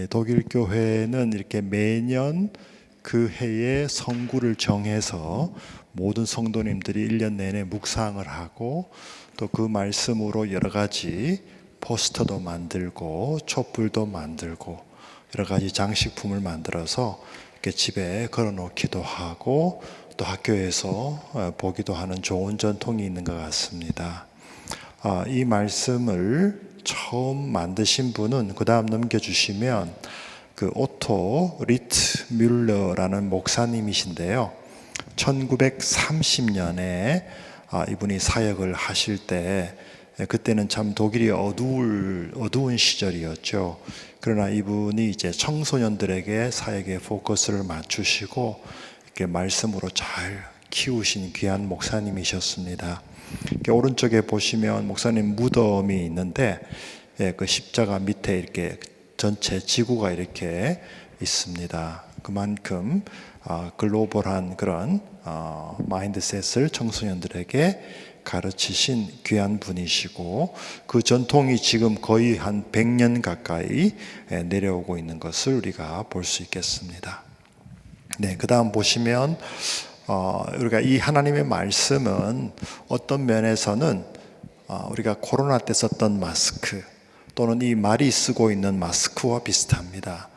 독일 교회는 이렇게 매년 그 해의 성구를 정해서 모든 성도님들이 1년 내내 묵상을 하고 또 그 말씀으로 여러 가지 포스터도 만들고 촛불도 만들고 여러 가지 장식품을 만들어서 이렇게 집에 걸어놓기도 하고 또 학교에서 보기도 하는 좋은 전통이 있는 것 같습니다. 이 말씀을 처음 만드신 분은 그 다음 넘겨주시면 그 오토 리트 뮬러라는 목사님이신데요. 1930년에 이분이 사역을 하실 때 그때는 참 독일이 어두운 시절이었죠. 그러나 이분이 이제 청소년들에게 사역에 포커스를 맞추시고 이렇게 말씀으로 잘 키우신 귀한 목사님이셨습니다. 이렇게 오른쪽에 보시면 목사님 무덤이 있는데 그 십자가 밑에 이렇게 전체 지구가 이렇게 있습니다. 그만큼 글로벌한 그런 마인드셋을 청소년들에게 가르치신 귀한 분이시고 그 전통이 지금 거의 한 100년 가까이 내려오고 있는 것을 우리가 볼 수 있겠습니다. 네, 그 다음 보시면 우리가 이 하나님의 말씀은 어떤 면에서는 우리가 코로나 때 썼던 마스크 또는 이 말이 쓰고 있는 마스크와 비슷합니다.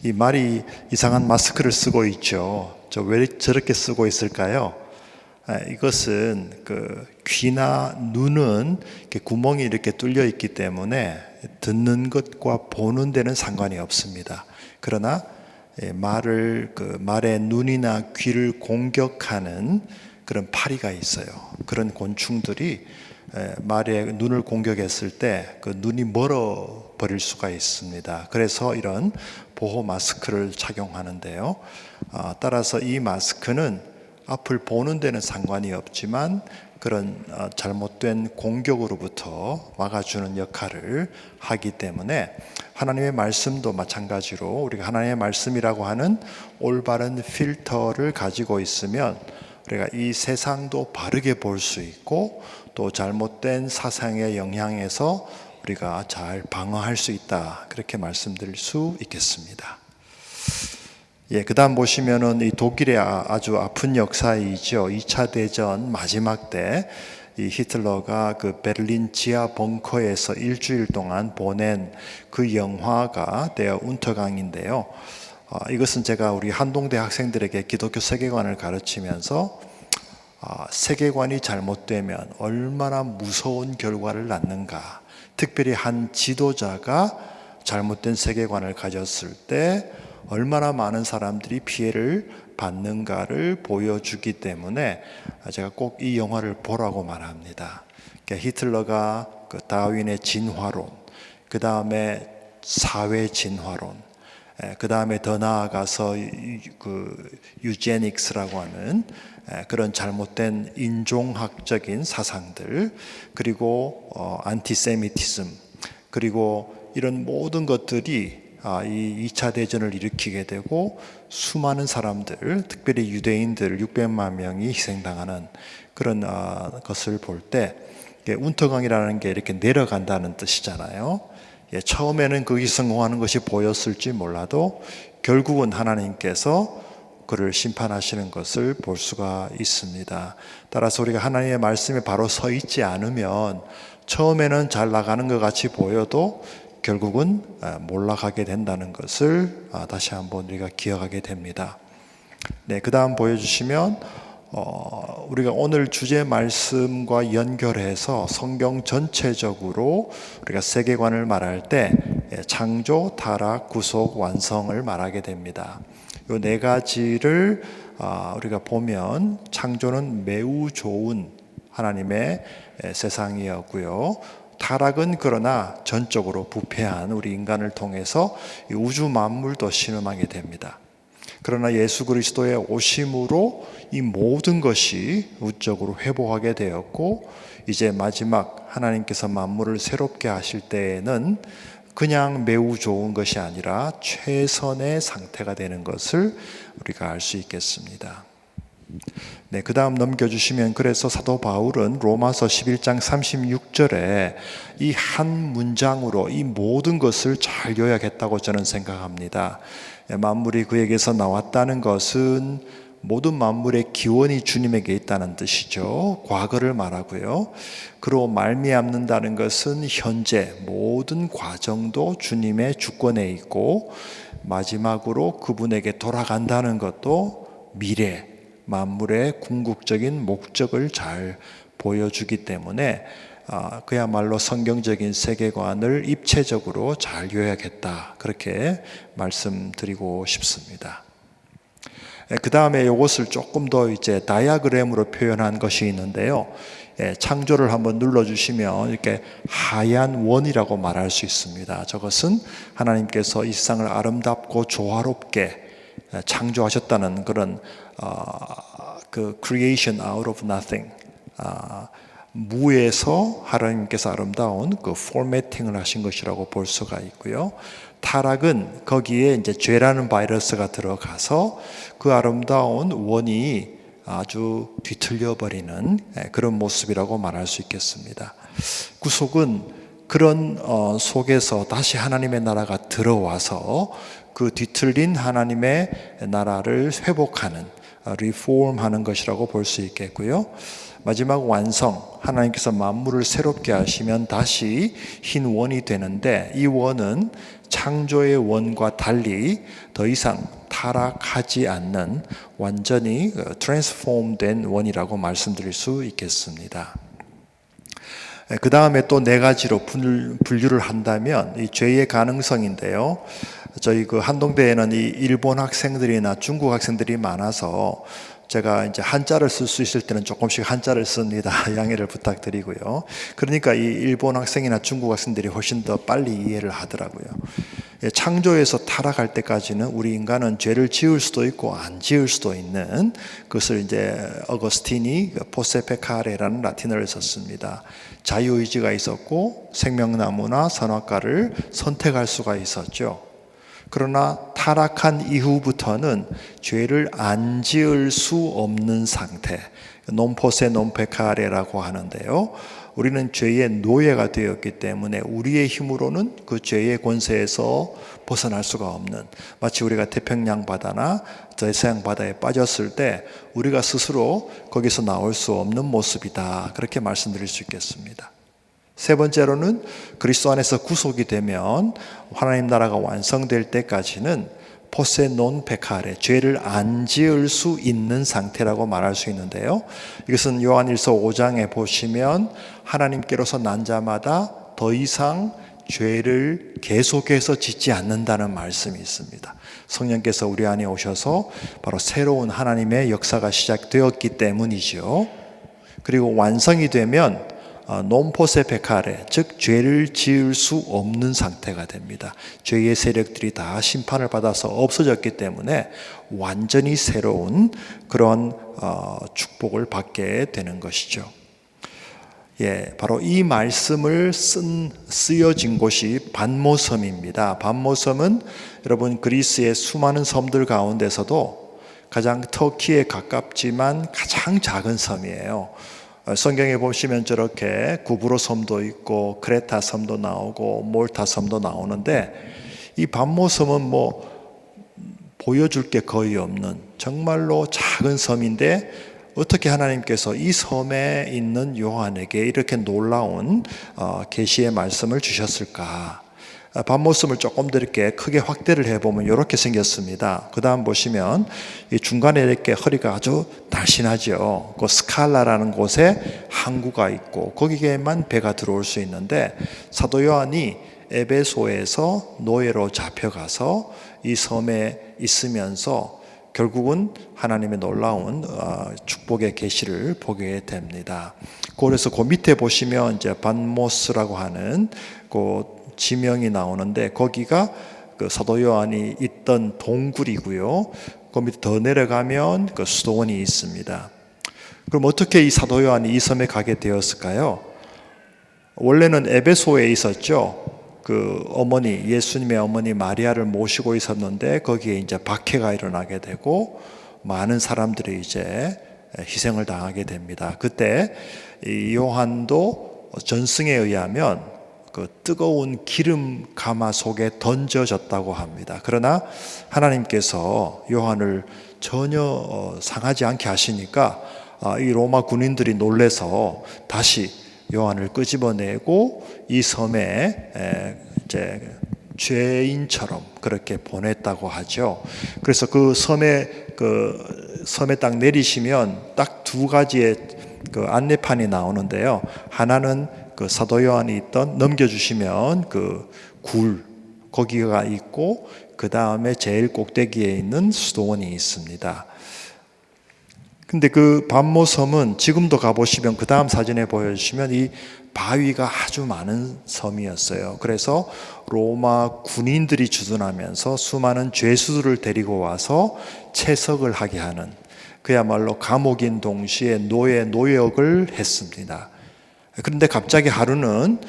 이 말이 이상한 마스크를 쓰고 있죠. 왜 저렇게 쓰고 있을까요? 이것은 그 귀나 눈은 이렇게 구멍이 이렇게 뚫려 있기 때문에 듣는 것과 보는 데는 상관이 없습니다. 그러나 말의 눈이나 귀를 공격하는 그런 파리가 있어요. 그런 곤충들이 말의 눈을 공격했을 때 그 눈이 멀어 버릴 수가 있습니다. 그래서 이런 보호 마스크를 착용하는데요. 따라서 이 마스크는 앞을 보는 데는 상관이 없지만 그런 잘못된 공격으로부터 막아주는 역할을 하기 때문에 하나님의 말씀도 마찬가지로 우리가 하나님의 말씀이라고 하는 올바른 필터를 가지고 있으면 우리가 이 세상도 바르게 볼 수 있고 또 잘못된 사상의 영향에서 우리가 잘 방어할 수 있다, 그렇게 말씀드릴 수 있겠습니다. 그 다음 보시면은 이 독일의 아주 아픈 역사이죠. 2차 대전 마지막 때 이 히틀러가 그 베를린 지하 벙커에서 일주일 동안 보낸 그 영화가 데어 운터강인데요. 이것은 제가 우리 한동대 학생들에게 기독교 세계관을 가르치면서 세계관이 잘못되면 얼마나 무서운 결과를 낳는가, 특별히 한 지도자가 잘못된 세계관을 가졌을 때 얼마나 많은 사람들이 피해를 받는가를 보여주기 때문에 제가 꼭 이 영화를 보라고 말합니다. 히틀러가 그 다윈의 진화론, 그 다음에 사회 진화론, 그 다음에 더 나아가서 그 유제닉스라고 하는 그런 잘못된 인종학적인 사상들, 그리고 안티세미티즘, 그리고 이런 모든 것들이 이 2차 대전을 일으키게 되고 수많은 사람들, 특별히 유대인들 600만 명이 희생당하는 그런 것을 볼 때 운터강이라는 게 이렇게 내려간다는 뜻이잖아요. 처음에는 거기 성공하는 것이 보였을지 몰라도 결국은 하나님께서 그를 심판하시는 것을 볼 수가 있습니다. 따라서 우리가 하나님의 말씀에 바로 서 있지 않으면 처음에는 잘 나가는 것 같이 보여도 결국은 몰락하게 된다는 것을 다시 한번 우리가 기억하게 됩니다. 네, 그 다음 보여주시면 우리가 오늘 주제 말씀과 연결해서 성경 전체적으로 우리가 세계관을 말할 때 창조, 타락, 구속, 완성을 말하게 됩니다. 이 네 가지를 우리가 보면 창조는 매우 좋은 하나님의 세상이었고요. 타락은 그러나 전적으로 부패한 우리 인간을 통해서 이 우주 만물도 신음하게 됩니다. 그러나 예수 그리스도의 오심으로 이 모든 것이 우적으로 회복하게 되었고 이제 마지막 하나님께서 만물을 새롭게 하실 때에는 그냥 매우 좋은 것이 아니라 최선의 상태가 되는 것을 우리가 알 수 있겠습니다. 네, 그 다음 넘겨주시면 그래서 사도 바울은 로마서 11장 36절에 이 한 문장으로 이 모든 것을 잘 요약했다고 저는 생각합니다. 만물이 그에게서 나왔다는 것은 모든 만물의 기원이 주님에게 있다는 뜻이죠. 과거를 말하고요. 그로 말미암는다는 것은 현재 모든 과정도 주님의 주권에 있고 마지막으로 그분에게 돌아간다는 것도 미래 만물의 궁극적인 목적을 잘 보여주기 때문에 그야말로 성경적인 세계관을 입체적으로 잘 요약했다. 그렇게 말씀드리고 싶습니다. 그 다음에 이것을 조금 더 이제 다이아그램으로 표현한 것이 있는데요. 창조를 한번 눌러주시면 이렇게 하얀 원이라고 말할 수 있습니다. 저것은 하나님께서 이 세상을 아름답고 조화롭게 창조하셨다는 그런 그 creation out of nothing, 무에서 하나님께서 아름다운 그 포매팅을 하신 것이라고 볼 수가 있고요. 타락은 거기에 이제 죄라는 바이러스가 들어가서 그 아름다운 원이 아주 뒤틀려 버리는 그런 모습이라고 말할 수 있겠습니다. 구속은 그런 속에서 다시 하나님의 나라가 들어와서 그 뒤틀린 하나님의 나라를 회복하는, 리폼하는 것이라고 볼 수 있겠고요. 마지막 완성, 하나님께서 만물을 새롭게 하시면 다시 흰 원이 되는데 이 원은 창조의 원과 달리 더 이상 타락하지 않는 완전히 트랜스폼된 원이라고 말씀드릴 수 있겠습니다. 그 다음에 또 네 가지로 분류를 한다면 이 죄의 가능성인데요. 저희 그 한동대에는 이 일본 학생들이나 중국 학생들이 많아서 제가 이제 한자를 쓸 수 있을 때는 조금씩 한자를 씁니다. 양해를 부탁드리고요. 그러니까 이 일본 학생이나 중국 학생들이 훨씬 더 빨리 이해를 하더라고요. 창조에서 타락할 때까지는 우리 인간은 죄를 지을 수도 있고 안 지을 수도 있는, 그것을 이제 어거스틴이 포세 페카레라는 라틴어를 썼습니다. 자유의지가 있었고 생명나무나 선악과를 선택할 수가 있었죠. 그러나 타락한 이후부터는 죄를 안 지을 수 없는 상태, 논포세 논페카레라고 하는데요. 우리는 죄의 노예가 되었기 때문에 우리의 힘으로는 그 죄의 권세에서 벗어날 수가 없는, 마치 우리가 태평양 바다나 대서양 바다에 빠졌을 때 우리가 스스로 거기서 나올 수 없는 모습이다. 그렇게 말씀드릴 수 있겠습니다. 세 번째로는 그리스도 안에서 구속이 되면 하나님 나라가 완성될 때까지는 포세 논 페카레, 죄를 안 지을 수 있는 상태라고 말할 수 있는데요. 이것은 요한일서 5장에 보시면 하나님께로서 난 자마다 더 이상 죄를 계속해서 짓지 않는다는 말씀이 있습니다. 성령께서 우리 안에 오셔서 바로 새로운 하나님의 역사가 시작되었기 때문이죠. 그리고 완성이 되면 논포세 페카레, 즉 죄를 지을 수 없는 상태가 됩니다. 죄의 세력들이 다 심판을 받아서 없어졌기 때문에 완전히 새로운 그런 축복을 받게 되는 것이죠. 바로 이 말씀을 쓰여진 곳이 반모섬입니다. 반모섬은 여러분 그리스의 수많은 섬들 가운데서도 가장 터키에 가깝지만 가장 작은 섬이에요. 성경에 보시면 저렇게 구브로 섬도 있고 크레타 섬도 나오고 몰타 섬도 나오는데 이 반모섬은 뭐 보여줄 게 거의 없는 정말로 작은 섬인데 어떻게 하나님께서 이 섬에 있는 요한에게 이렇게 놀라운 계시의 말씀을 주셨을까? 반모섬을 조금 더 이렇게 크게 확대를 해보면 이렇게 생겼습니다. 그 다음 보시면 이 중간에 이렇게 허리가 아주 날씬하죠. 그 스칼라라는 곳에 항구가 있고 거기에만 배가 들어올 수 있는데 사도 요한이 에베소에서 노예로 잡혀가서 이 섬에 있으면서 결국은 하나님의 놀라운 축복의 계시를 보게 됩니다. 그래서 그 밑에 보시면 이제 반모스라고 하는 그 지명이 나오는데 거기가 그 사도 요한이 있던 동굴이고요. 그 밑에 더 내려가면 그 수도원이 있습니다. 그럼 어떻게 이 사도 요한이 이 섬에 가게 되었을까요? 원래는 에베소에 있었죠. 그 어머니, 예수님의 어머니 마리아를 모시고 있었는데 거기에 이제 박해가 일어나게 되고 많은 사람들이 이제 희생을 당하게 됩니다. 그때 이 요한도 전승에 의하면 그 뜨거운 기름 가마 속에 던져졌다고 합니다. 그러나 하나님께서 요한을 전혀 상하지 않게 하시니까 이 로마 군인들이 놀래서 다시 요한을 끄집어내고 이 섬에 이제 죄인처럼 그렇게 보냈다고 하죠. 그래서 그 섬에 딱 내리시면 딱 두 가지의 그 안내판이 나오는데요. 하나는 그 사도 요한이 있던 넘겨주시면 그 굴 거기가 있고 그 다음에 제일 꼭대기에 있는 수도원이 있습니다. 근데 그 반모섬은 지금도 가보시면 그 다음 사진에 보여주시면 이 바위가 아주 많은 섬이었어요. 그래서 로마 군인들이 주둔하면서 수많은 죄수들을 데리고 와서 채석을 하게 하는 그야말로 감옥인 동시에 노역을 했습니다. 그런데 갑자기 하루는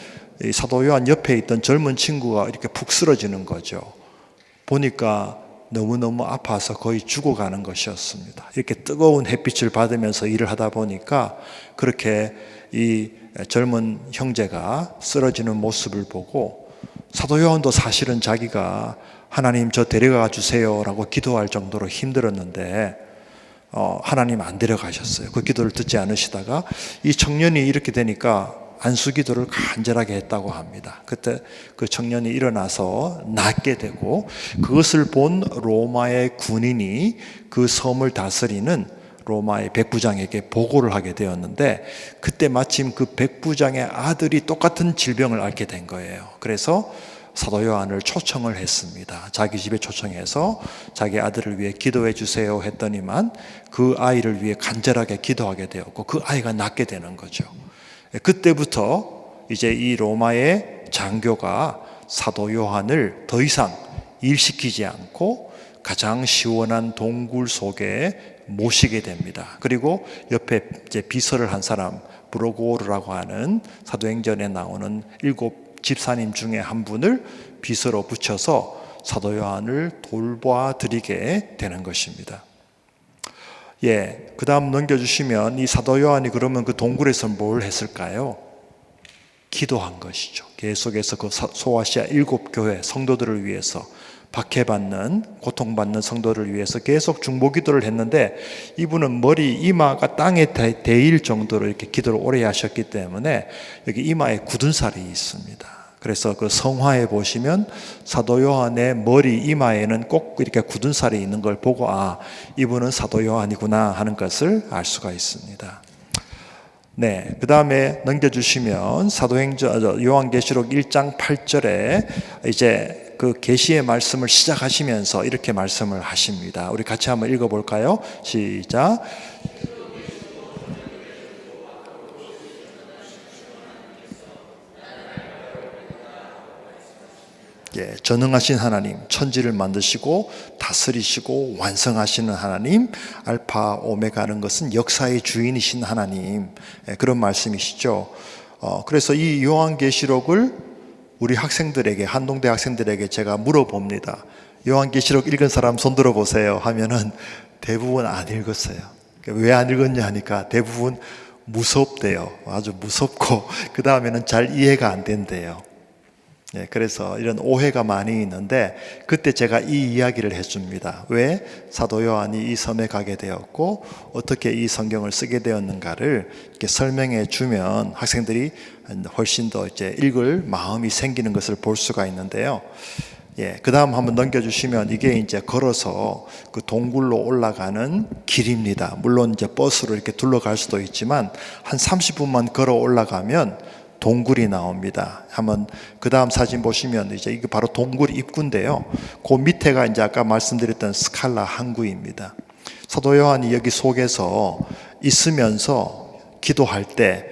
이 사도 요한 옆에 있던 젊은 친구가 이렇게 푹 쓰러지는 거죠. 보니까 너무너무 아파서 거의 죽어가는 것이었습니다. 이렇게 뜨거운 햇빛을 받으면서 일을 하다 보니까 그렇게 이 젊은 형제가 쓰러지는 모습을 보고 사도 요한도 사실은 자기가 하나님 저 데려가 주세요 라고 기도할 정도로 힘들었는데 하나님 안 데려가셨어요. 그 기도를 듣지 않으시다가 이 청년이 이렇게 되니까 안수기도를 간절하게 했다고 합니다. 그때 그 청년이 일어나서 낫게 되고 그것을 본 로마의 군인이 그 섬을 다스리는 로마의 백부장에게 보고를 하게 되었는데 그때 마침 그 백부장의 아들이 똑같은 질병을 앓게 된 거예요. 그래서 사도 요한을 초청을 했습니다. 자기 집에 초청해서 자기 아들을 위해 기도해 주세요 했더니만 그 아이를 위해 간절하게 기도하게 되었고 그 아이가 낫게 되는 거죠. 그때부터 이제 이 로마의 장교가 사도 요한을 더 이상 일시키지 않고 가장 시원한 동굴 속에 모시게 됩니다. 그리고 옆에 이제 비서를 한 사람 브로고르라고 하는 사도행전에 나오는 7 집사님 중에 한 분을 비서로 붙여서 사도 요한을 돌봐드리게 되는 것입니다. 그 다음 넘겨주시면 이 사도 요한이 그러면 그 동굴에서 뭘 했을까요? 기도한 것이죠. 계속해서 그 소아시아 7 교회 성도들을 위해서 박해받는 고통받는 성도를 위해서 계속 중보기도를 했는데 이분은 머리 이마가 땅에 대일 정도로 이렇게 기도를 오래 하셨기 때문에 여기 이마에 굳은 살이 있습니다. 그래서 그 성화에 보시면 사도 요한의 머리 이마에는 꼭 이렇게 굳은 살이 있는 걸 보고 이분은 사도 요한이구나 하는 것을 알 수가 있습니다. 그 다음에 넘겨주시면 사도행전 요한계시록 1장 8절에 이제 그 계시의 말씀을 시작하시면서 이렇게 말씀을 하십니다. 우리 같이 한번 읽어볼까요? 시작. 전능하신 하나님, 천지를 만드시고 다스리시고 완성하시는 하나님, 알파 오메가는 것은 역사의 주인이신 하나님, 그런 말씀이시죠. 그래서 이 요한계시록을 우리 학생들에게, 한동대 학생들에게 제가 물어봅니다. 요한계시록 읽은 사람 손 들어보세요 하면은 대부분 안 읽었어요. 왜 안 읽었냐 하니까 대부분 무섭대요. 아주 무섭고 그 다음에는 잘 이해가 안 된대요. 그래서 이런 오해가 많이 있는데 그때 제가 이 이야기를 해줍니다. 왜 사도 요한이 이 섬에 가게 되었고 어떻게 이 성경을 쓰게 되었는가를 이렇게 설명해 주면 학생들이 훨씬 더 이제 읽을 마음이 생기는 것을 볼 수가 있는데요. 그 다음 한번 넘겨주시면 이게 이제 걸어서 그 동굴로 올라가는 길입니다. 물론 이제 버스로 이렇게 둘러갈 수도 있지만 한 30분만 걸어 올라가면 동굴이 나옵니다. 한번 그 다음 사진 보시면 이제 이게 바로 동굴 입구인데요. 그 밑에가 이제 아까 말씀드렸던 스칼라 항구입니다. 사도 요한이 여기 속에서 있으면서 기도할 때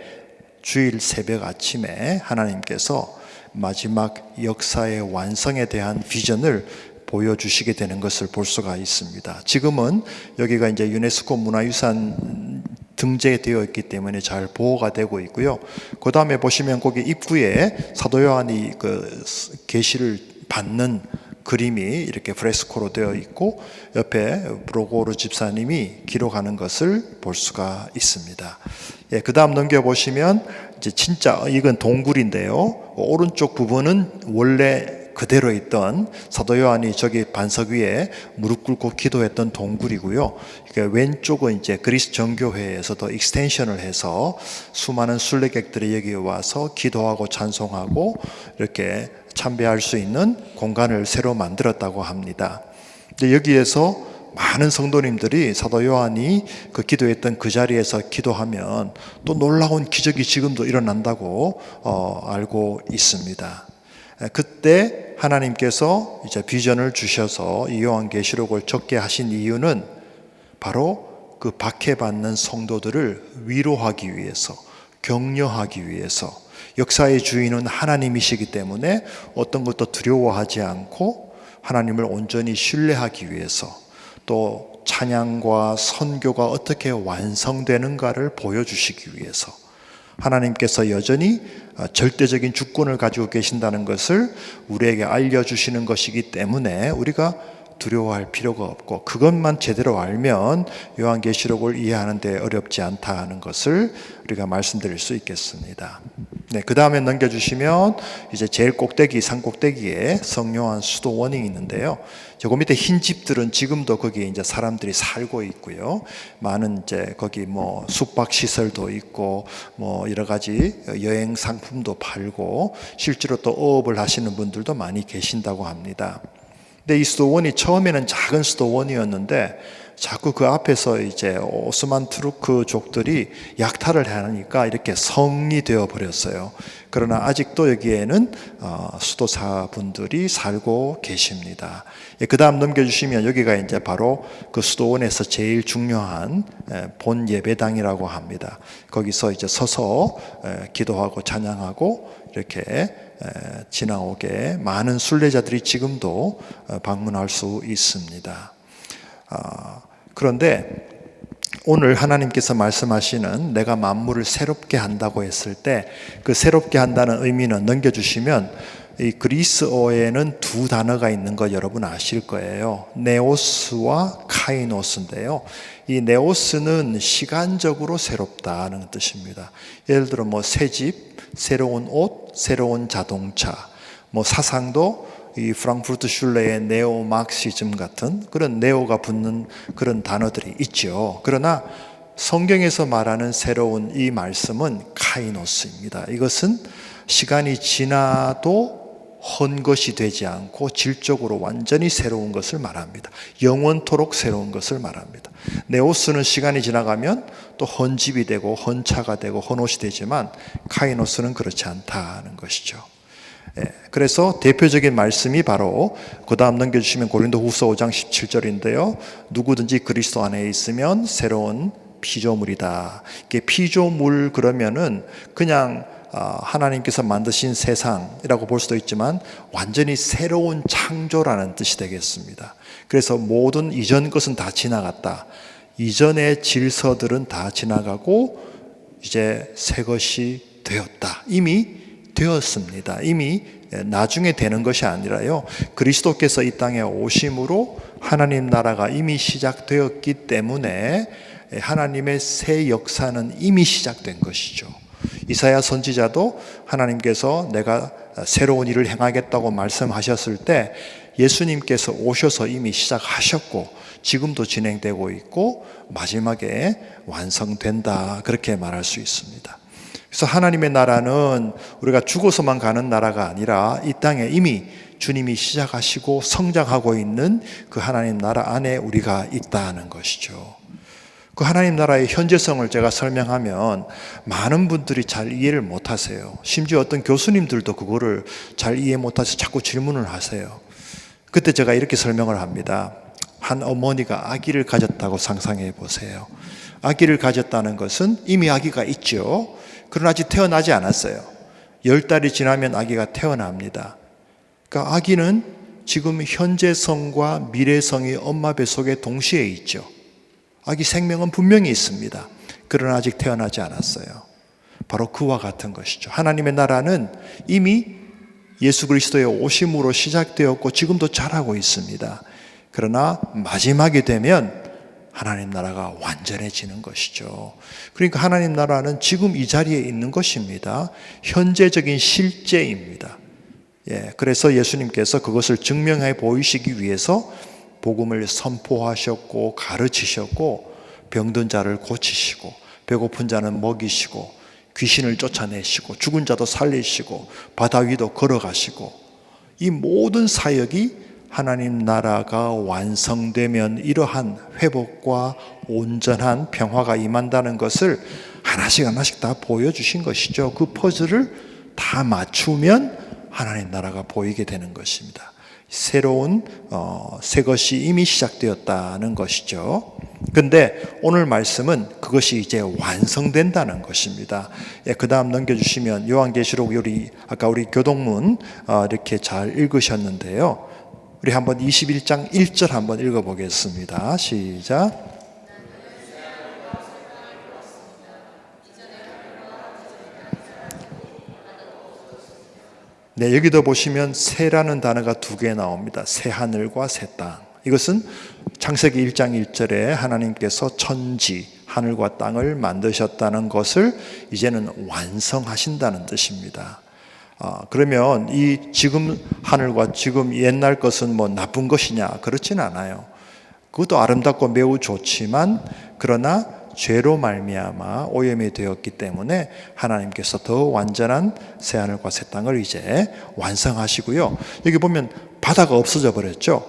주일 새벽 아침에 하나님께서 마지막 역사의 완성에 대한 비전을 보여주시게 되는 것을 볼 수가 있습니다. 지금은 여기가 이제 유네스코 문화유산 등재되어 있기 때문에 잘 보호가 되고 있고요. 그 다음에 보시면 거기 입구에 사도 요한이 그 계시를 받는 그림이 이렇게 프레스코로 되어 있고 옆에 브로고르 집사님이 기록하는 것을 볼 수가 있습니다. 예, 그 다음 넘겨보시면 이제 진짜 이건 동굴인데요. 오른쪽 부분은 원래 그대로 있던 사도 요한이 저기 반석 위에 무릎 꿇고 기도했던 동굴이고요. 왼쪽은 이제 그리스 정교회에서도 익스텐션을 해서 수많은 순례객들이 여기 와서 기도하고 찬송하고 이렇게 참배할 수 있는 공간을 새로 만들었다고 합니다. 근데 여기에서 많은 성도님들이 사도 요한이 그 기도했던 그 자리에서 기도하면 또 놀라운 기적이 지금도 일어난다고 알고 있습니다. 그때 하나님께서 이제 비전을 주셔서 이 요한계시록을 적게 하신 이유는 바로 그 박해받는 성도들을 위로하기 위해서, 격려하기 위해서, 역사의 주인은 하나님이시기 때문에 어떤 것도 두려워하지 않고 하나님을 온전히 신뢰하기 위해서, 또 찬양과 선교가 어떻게 완성되는가를 보여주시기 위해서 하나님께서 여전히 절대적인 주권을 가지고 계신다는 것을 우리에게 알려주시는 것이기 때문에 우리가 두려워할 필요가 없고, 그것만 제대로 알면 요한계시록을 이해하는 데 어렵지 않다는 것을 우리가 말씀드릴 수 있겠습니다. 네, 그 다음에 넘겨주시면 이제 제일 꼭대기, 산 꼭대기에 성요한 수도원이 있는데요. 저 밑에 흰 집들은 지금도 거기에 이제 사람들이 살고 있고요. 많은 이제 거기 뭐 숙박 시설도 있고 뭐 여러 가지 여행 상품도 팔고 실제로 또 어업을 하시는 분들도 많이 계신다고 합니다. 근데 이 수도원이 처음에는 작은 수도원이었는데 자꾸 그 앞에서 이제 오스만 투르크족들이 약탈을 하니까 이렇게 성이 되어 버렸어요. 그러나 아직도 여기에는 수도사분들이 살고 계십니다. 그 다음 넘겨주시면 여기가 이제 바로 그 수도원에서 제일 중요한 본 예배당이라고 합니다. 거기서 이제 서서 기도하고 찬양하고 이렇게 지나오게 많은 순례자들이 지금도 방문할 수 있습니다. 그런데 오늘 하나님께서 말씀하시는 내가 만물을 새롭게 한다고 했을 때 그 새롭게 한다는 의미는 넘겨주시면 이 그리스어에는 두 단어가 있는 거 여러분 아실 거예요. 네오스와 카이노스인데요. 이 네오스는 시간적으로 새롭다는 뜻입니다. 예를 들어 뭐 새 집, 새로운 옷, 새로운 자동차, 뭐 사상도 이 프랑크푸르트 슐레의 네오 마크시즘 같은 그런 네오가 붙는 그런 단어들이 있죠. 그러나 성경에서 말하는 새로운 이 말씀은 카이노스입니다. 이것은 시간이 지나도 헌 것이 되지 않고 질적으로 완전히 새로운 것을 말합니다. 영원토록 새로운 것을 말합니다. 네오스는 시간이 지나가면 또 헌 집이 되고 헌 차가 되고 헌 옷이 되지만 카이노스는 그렇지 않다는 것이죠. 그래서 대표적인 말씀이 바로 그 다음 넘겨주시면 고린도후서 5장 17절인데요. 누구든지 그리스도 안에 있으면 새로운 피조물이다. 이게 피조물 그러면은 그냥 하나님께서 만드신 세상이라고 볼 수도 있지만 완전히 새로운 창조라는 뜻이 되겠습니다. 그래서 모든 이전 것은 다 지나갔다. 이전의 질서들은 다 지나가고 이제 새 것이 되었다. 이미 되었습니다. 이미 나중에 되는 것이 아니라요. 그리스도께서 이 땅에 오심으로 하나님 나라가 이미 시작되었기 때문에 하나님의 새 역사는 이미 시작된 것이죠. 이사야 선지자도 하나님께서 내가 새로운 일을 행하겠다고 말씀하셨을 때 예수님께서 오셔서 이미 시작하셨고 지금도 진행되고 있고 마지막에 완성된다 그렇게 말할 수 있습니다. 그래서 하나님의 나라는 우리가 죽어서만 가는 나라가 아니라 이 땅에 이미 주님이 시작하시고 성장하고 있는 그 하나님 나라 안에 우리가 있다는 것이죠. 그 하나님 나라의 현재성을 제가 설명하면 많은 분들이 잘 이해를 못하세요. 심지어 어떤 교수님들도 그거를 잘 이해 못해서 자꾸 질문을 하세요. 그때 제가 이렇게 설명을 합니다. 한 어머니가 아기를 가졌다고 상상해 보세요. 아기를 가졌다는 것은 이미 아기가 있죠. 그러나 아직 태어나지 않았어요. 10달이 지나면 아기가 태어납니다. 그러니까 아기는 지금 현재성과 미래성이 엄마 뱃속에 동시에 있죠. 아기 생명은 분명히 있습니다. 그러나 아직 태어나지 않았어요. 바로 그와 같은 것이죠. 하나님의 나라는 이미 예수 그리스도의 오심으로 시작되었고 지금도 자라고 있습니다. 그러나 마지막이 되면 하나님 나라가 완전해지는 것이죠. 그러니까 하나님 나라는 지금 이 자리에 있는 것입니다. 현재적인 실제입니다. 그래서 예수님께서 그것을 증명해 보이시기 위해서 복음을 선포하셨고 가르치셨고 병든 자를 고치시고 배고픈 자는 먹이시고 귀신을 쫓아내시고 죽은 자도 살리시고 바다 위도 걸어가시고 이 모든 사역이 하나님 나라가 완성되면 이러한 회복과 온전한 평화가 임한다는 것을 하나씩 하나씩 다 보여주신 것이죠. 그 퍼즐을 다 맞추면 하나님 나라가 보이게 되는 것입니다. 새로운 새 것이 이미 시작되었다는 것이죠. 근데 오늘 말씀은 그것이 이제 완성된다는 것입니다. 그 다음 넘겨주시면 요한계시록 아까 우리 교동문 이렇게 잘 읽으셨는데요. 우리 한번 21장 1절 한번 읽어보겠습니다. 시작. 네, 여기도 보시면 새라는 단어가 두 개 나옵니다. 새 하늘과 새 땅. 이것은 창세기 1장 1절에 하나님께서 천지, 하늘과 땅을 만드셨다는 것을 이제는 완성하신다는 뜻입니다. 그러면 이 지금 하늘과 지금 옛날 것은 뭐 나쁜 것이냐? 그렇진 않아요. 그것도 아름답고 매우 좋지만 그러나 죄로 말미암아 오염이 되었기 때문에 하나님께서 더 완전한 새 하늘과 새 땅을 이제 완성하시고요. 여기 보면 바다가 없어져 버렸죠.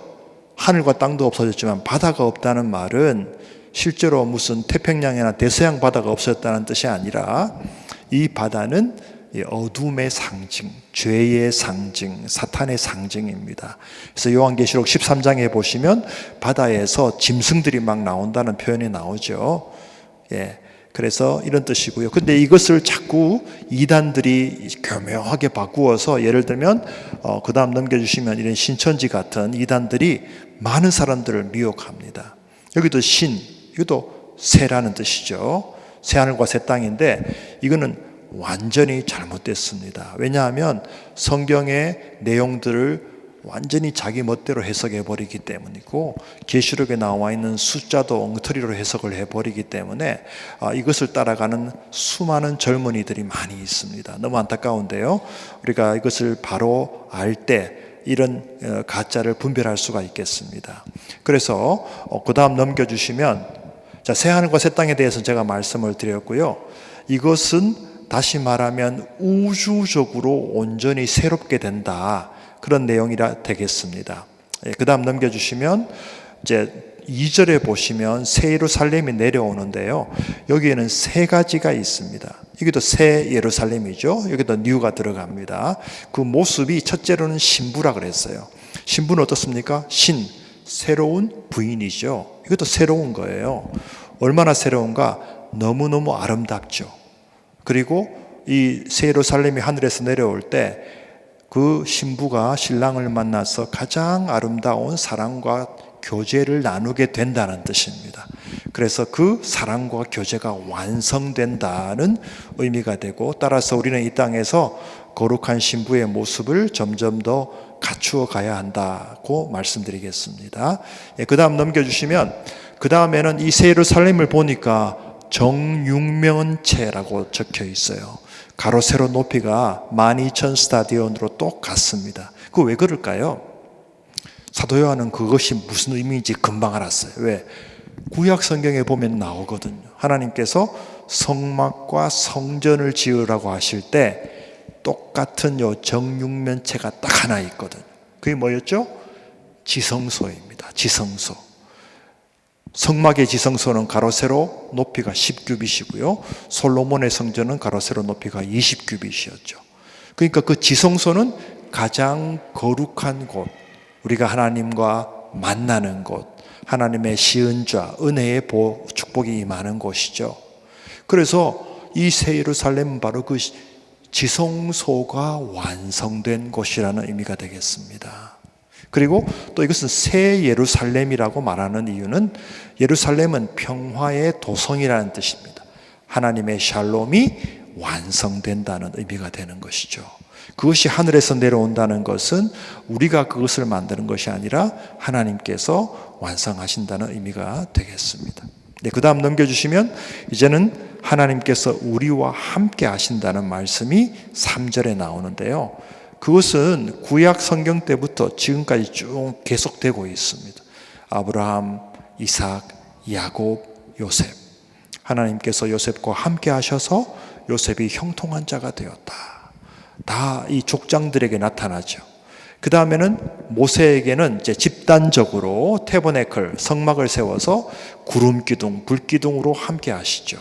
하늘과 땅도 없어졌지만 바다가 없다는 말은 실제로 무슨 태평양이나 대서양 바다가 없어졌다는 뜻이 아니라 이 바다는 어둠의 상징, 죄의 상징, 사탄의 상징입니다. 그래서 요한계시록 13장에 보시면 바다에서 짐승들이 막 나온다는 표현이 나오죠. 그래서 이런 뜻이고요. 근데 이것을 자꾸 이단들이 교묘하게 바꾸어서 예를 들면 그 다음 넘겨주시면 이런 신천지 같은 이단들이 많은 사람들을 미혹합니다. 여기도 이것도 새라는 뜻이죠. 새하늘과 새 땅인데 이거는 완전히 잘못됐습니다. 왜냐하면 성경의 내용들을 완전히 자기 멋대로 해석해 버리기 때문이고 계시록에 나와 있는 숫자도 엉터리로 해석을 해버리기 때문에 이것을 따라가는 수많은 젊은이들이 많이 있습니다. 너무 안타까운데요. 우리가 이것을 바로 알 때 이런 가짜를 분별할 수가 있겠습니다. 그래서 그 다음 넘겨주시면 자, 새하늘과 새 땅에 대해서 제가 말씀을 드렸고요. 이것은 다시 말하면 우주적으로 온전히 새롭게 된다. 그런 내용이라 되겠습니다. 그 다음 넘겨주시면 이제 2절에 보시면 새 예루살렘이 내려오는데요. 여기에는 세 가지가 있습니다. 여기도 새 예루살렘이죠. 여기도 뉴가 들어갑니다. 그 모습이 첫째로는 신부라 그랬어요. 신부는 어떻습니까? 새로운 부인이죠. 이것도 새로운 거예요. 얼마나 새로운가? 너무너무 아름답죠. 그리고 이 새 예루살렘이 하늘에서 내려올 때 그 신부가 신랑을 만나서 가장 아름다운 사랑과 교제를 나누게 된다는 뜻입니다. 그래서 그 사랑과 교제가 완성된다는 의미가 되고 따라서 우리는 이 땅에서 거룩한 신부의 모습을 점점 더 갖추어 가야 한다고 말씀드리겠습니다. 그 다음 넘겨주시면 그 다음에는 이 새 예루살렘을 보니까 정육면체라고 적혀 있어요. 가로 세로 높이가 12,000 스타디온으로 똑같습니다. 그거 왜 그럴까요? 사도 요한은 그것이 무슨 의미인지 금방 알았어요. 왜? 구약 성경에 보면 나오거든요. 하나님께서 성막과 성전을 지으라고 하실 때 똑같은 요 정육면체가 딱 하나 있거든요. 그게 뭐였죠? 지성소입니다. 지성소. 성막의 지성소는 가로 세로 높이가 10규빗이고요. 솔로몬의 성전은 가로 세로 높이가 20규빗이었죠. 그러니까 그 지성소는 가장 거룩한 곳, 우리가 하나님과 만나는 곳, 하나님의 시은좌, 은혜의 축복이 임하는 곳이죠. 그래서 이 새 예루살렘은 바로 그 지성소가 완성된 곳이라는 의미가 되겠습니다. 그리고 또 이것은 새 예루살렘이라고 말하는 이유는 예루살렘은 평화의 도성이라는 뜻입니다. 하나님의 샬롬이 완성된다는 의미가 되는 것이죠. 그것이 하늘에서 내려온다는 것은 우리가 그것을 만드는 것이 아니라 하나님께서 완성하신다는 의미가 되겠습니다. 네, 그 다음 넘겨주시면 이제는 하나님께서 우리와 함께 하신다는 말씀이 3절에 나오는데요. 그것은 구약 성경 때부터 지금까지 쭉 계속되고 있습니다. 아브라함, 이삭, 야곱, 요셉. 하나님께서 요셉과 함께 하셔서 요셉이 형통한 자가 되었다. 다 이 족장들에게 나타나죠. 그 다음에는 모세에게는 이제 집단적으로 태버네클, 성막을 세워서 구름 기둥, 불 기둥으로 함께 하시죠.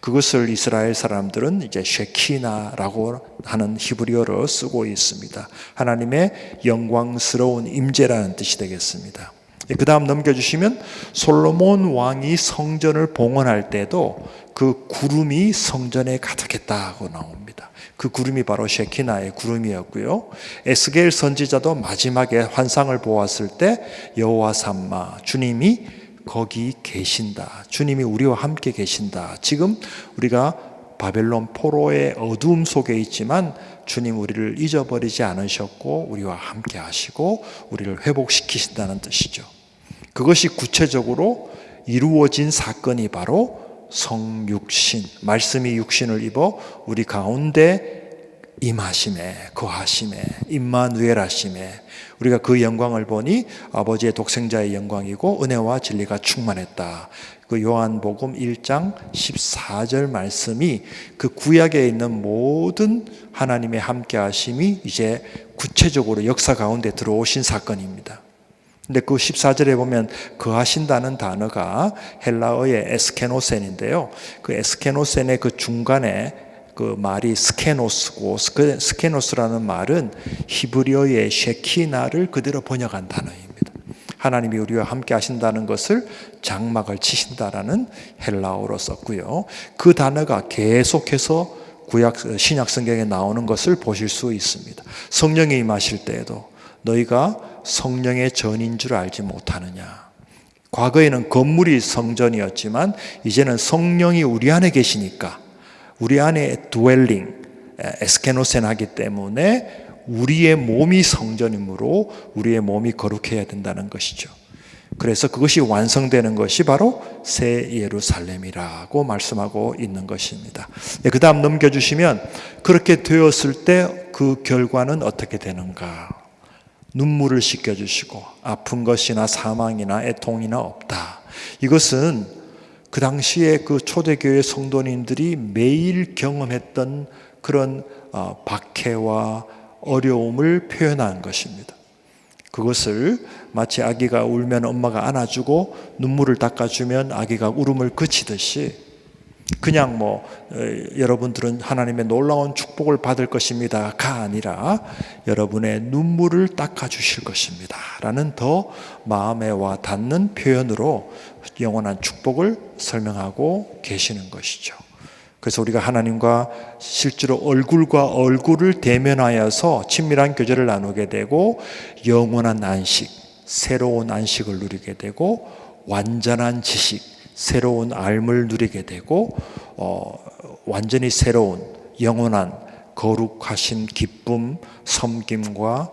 그것을 이스라엘 사람들은 이제 쉐키나라고 하는 히브리어로 쓰고 있습니다. 하나님의 영광스러운 임재라는 뜻이 되겠습니다. 그 다음 넘겨주시면 솔로몬 왕이 성전을 봉헌할 때도 그 구름이 성전에 가득했다고 나옵니다. 그 구름이 바로 쉐키나의 구름이었고요. 에스겔 선지자도 마지막에 환상을 보았을 때 여호와 삼마, 주님이 거기 계신다. 주님이 우리와 함께 계신다. 지금 우리가 바벨론 포로의 어두움 속에 있지만 주님 우리를 잊어버리지 않으셨고 우리와 함께 하시고 우리를 회복시키신다는 뜻이죠. 그것이 구체적으로 이루어진 사건이 바로 성육신, 말씀이 육신을 입어 우리 가운데 임하심에, 거하심에, 임마누엘 하심에 우리가 그 영광을 보니 아버지의 독생자의 영광이고 은혜와 진리가 충만했다. 그 요한복음 1장 14절 말씀이 그 구약에 있는 모든 하나님의 함께 하심이 이제 구체적으로 역사 가운데 들어오신 사건입니다. 근데 그 14절에 보면 거하신다는 단어가 헬라어의 에스케노센인데요. 그 에스케노센의 그 중간에 그 말이 스케노스고, 스케노스라는 말은 히브리어의 쉐키나를 그대로 번역한 단어입니다. 하나님이 우리와 함께 하신다는 것을 장막을 치신다라는 헬라어로 썼고요. 그 단어가 계속해서 구약 신약 성경에 나오는 것을 보실 수 있습니다. 성령이 임하실 때에도 너희가 성령의 전인 줄 알지 못하느냐. 과거에는 건물이 성전이었지만 이제는 성령이 우리 안에 계시니까 우리 안에 드웰링, 에스케노센 하기 때문에 우리의 몸이 성전이므로 우리의 몸이 거룩해야 된다는 것이죠. 그래서 그것이 완성되는 것이 바로 새 예루살렘이라고 말씀하고 있는 것입니다. 그 다음 넘겨주시면 그렇게 되었을 때 그 결과는 어떻게 되는가? 눈물을 씻겨주시고 아픈 것이나 사망이나 애통이나 없다. 이것은 그 당시에 그 초대교회 성도님들이 매일 경험했던 그런 박해와 어려움을 표현한 것입니다. 그것을 마치 아기가 울면 엄마가 안아주고 눈물을 닦아주면 아기가 울음을 그치듯이 그냥 여러분들은 하나님의 놀라운 축복을 받을 것입니다가 아니라 여러분의 눈물을 닦아주실 것입니다 라는 더 마음에 와 닿는 표현으로 영원한 축복을 설명하고 계시는 것이죠. 그래서 우리가 하나님과 실제로 얼굴과 얼굴을 대면하여서 친밀한 교제를 나누게 되고 영원한 안식, 새로운 안식을 누리게 되고 완전한 지식, 새로운 알을 누리게 되고 완전히 새로운 영원한 거룩하신 기쁨, 섬김과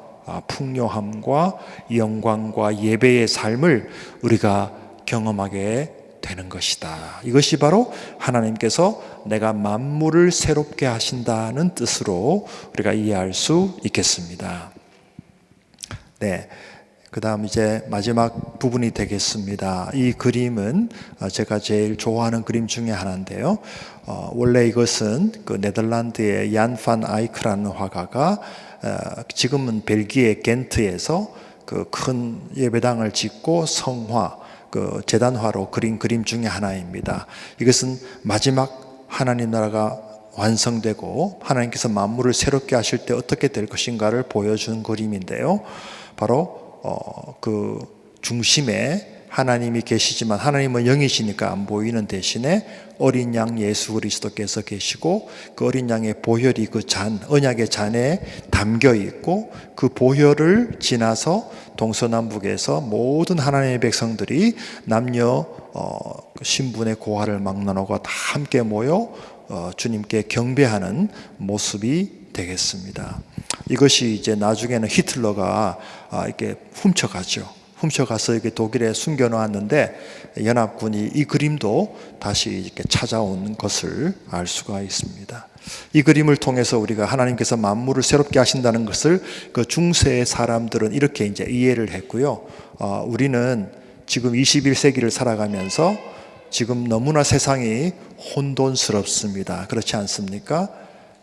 풍요함과 영광과 예배의 삶을 우리가 경험하게 되는 것이다. 이것이 바로 하나님께서 내가 만물을 새롭게 하신다는 뜻으로 우리가 이해할 수 있겠습니다. 네. 그 다음 이제 마지막 부분이 되겠습니다. 이 그림은 제가 제일 좋아하는 그림 중에 하나인데요. 원래 이것은 그 네덜란드의 얀 판 아이크라는 화가가 지금은 벨기에 겐트에서 그 큰 예배당을 짓고 성화, 그 제단화로 그린 그림 중에 하나입니다. 이것은 마지막 하나님 나라가 완성되고 하나님께서 만물을 새롭게 하실 때 어떻게 될 것인가를 보여준 그림인데요. 바로 그 중심에 하나님이 계시지만 하나님은 영이시니까 안 보이는 대신에 어린 양 예수 그리스도께서 계시고 그 어린 양의 보혈이 그 언약의 잔에 담겨 있고 그 보혈을 지나서 동서남북에서 모든 하나님의 백성들이 남녀 신분의 고하를 막론하고 다 함께 모여 주님께 경배하는 모습이 되겠습니다. 이것이 이제 나중에는 히틀러가 이렇게 훔쳐가서 이렇게 독일에 숨겨놓았는데 연합군이 이 그림도 다시 이렇게 찾아온 것을 알 수가 있습니다. 이 그림을 통해서 우리가 하나님께서 만물을 새롭게 하신다는 것을 그 중세의 사람들은 이렇게 이제 이해를 했고요. 우리는 지금 21세기를 살아가면서 지금 너무나 세상이 혼돈스럽습니다. 그렇지 않습니까?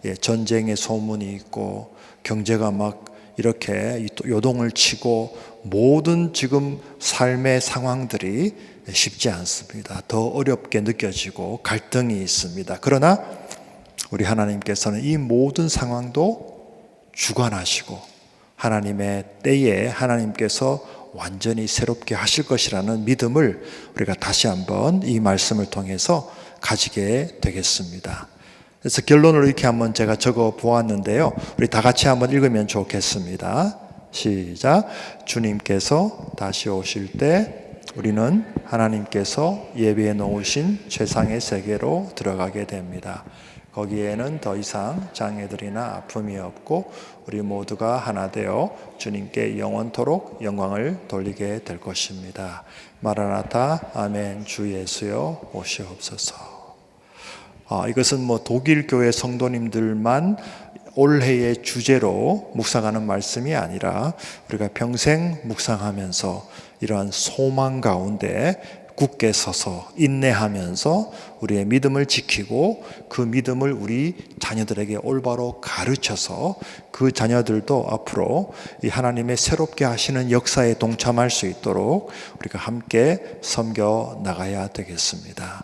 예, 전쟁의 소문이 있고 경제가 막 이렇게 요동을 치고 모든 지금 삶의 상황들이 쉽지 않습니다. 더 어렵게 느껴지고 갈등이 있습니다. 그러나 우리 하나님께서는 이 모든 상황도 주관하시고 하나님의 때에 하나님께서 완전히 새롭게 하실 것이라는 믿음을 우리가 다시 한번 이 말씀을 통해서 가지게 되겠습니다. 그래서 결론을 이렇게 한번 제가 적어 보았는데요. 우리 다 같이 한번 읽으면 좋겠습니다. 시작. 주님께서 다시 오실 때 우리는 하나님께서 예비해 놓으신 최상의 세계로 들어가게 됩니다. 거기에는 더 이상 장애들이나 아픔이 없고 우리 모두가 하나 되어 주님께 영원토록 영광을 돌리게 될 것입니다. 마라나타 아멘. 주 예수여 오시옵소서. 이것은 독일 교회 성도님들만 올해의 주제로 묵상하는 말씀이 아니라 우리가 평생 묵상하면서 이러한 소망 가운데 굳게 서서 인내하면서 우리의 믿음을 지키고 그 믿음을 우리 자녀들에게 올바로 가르쳐서 그 자녀들도 앞으로 이 하나님의 새롭게 하시는 역사에 동참할 수 있도록 우리가 함께 섬겨 나가야 되겠습니다.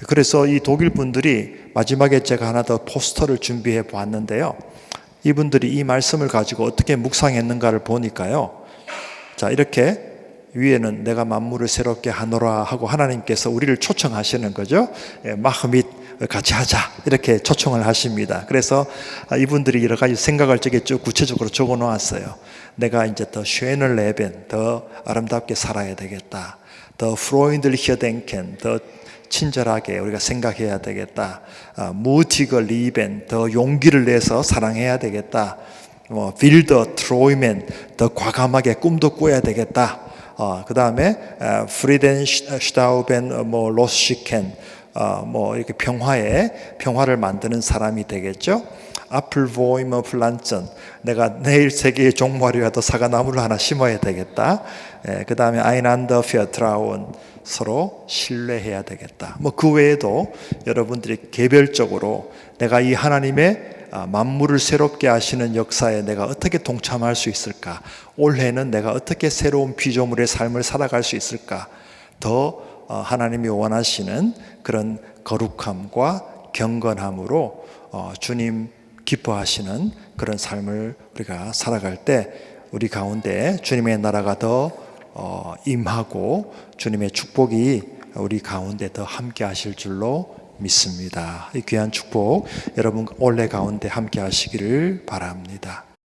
그래서 이 독일 분들이 마지막에 제가 하나 더 포스터를 준비해 보았는데요. 이분들이 이 말씀을 가지고 어떻게 묵상했는가를 보니까요. 자, 이렇게 위에는 내가 만물을 새롭게 하노라 하고 하나님께서 우리를 초청하시는 거죠. 마흐밋 같이 하자 이렇게 초청을 하십니다. 그래서 이분들이 여러 가지 생각을 저게 쭉 구체적으로 적어 놓았어요. 내가 이제 더 쉐널 레벤 더 아름답게 살아야 되겠다. 더 프로인들리히어 덴켄 더 친절하게 우리가 생각해야 되겠다. 무티거 리벤 더 용기를 내서 사랑해야 되겠다. 빌더 트로이멘 더 과감하게 꿈도 꿔야 되겠다. 그 다음에 프리덴 슈타우벤 로시켄 이렇게 평화를 만드는 사람이 되겠죠. 아플보이머 플란전 내가 내일 세계의 종말이라도 사과나무를 하나 심어야 되겠다. 그 다음에 아이난더 피어트라운 서로 신뢰해야 되겠다. 그 외에도 여러분들이 개별적으로 내가 이 하나님의 만물을 새롭게 하시는 역사에 내가 어떻게 동참할 수 있을까? 올해는 내가 어떻게 새로운 피조물의 삶을 살아갈 수 있을까? 더 하나님이 원하시는 그런 거룩함과 경건함으로 주님 기뻐하시는 그런 삶을 우리가 살아갈 때 우리 가운데 주님의 나라가 더 임하고 주님의 축복이 우리 가운데 더 함께 하실 줄로 믿습니다. 이 귀한 축복 여러분 올해 가운데 함께 하시기를 바랍니다.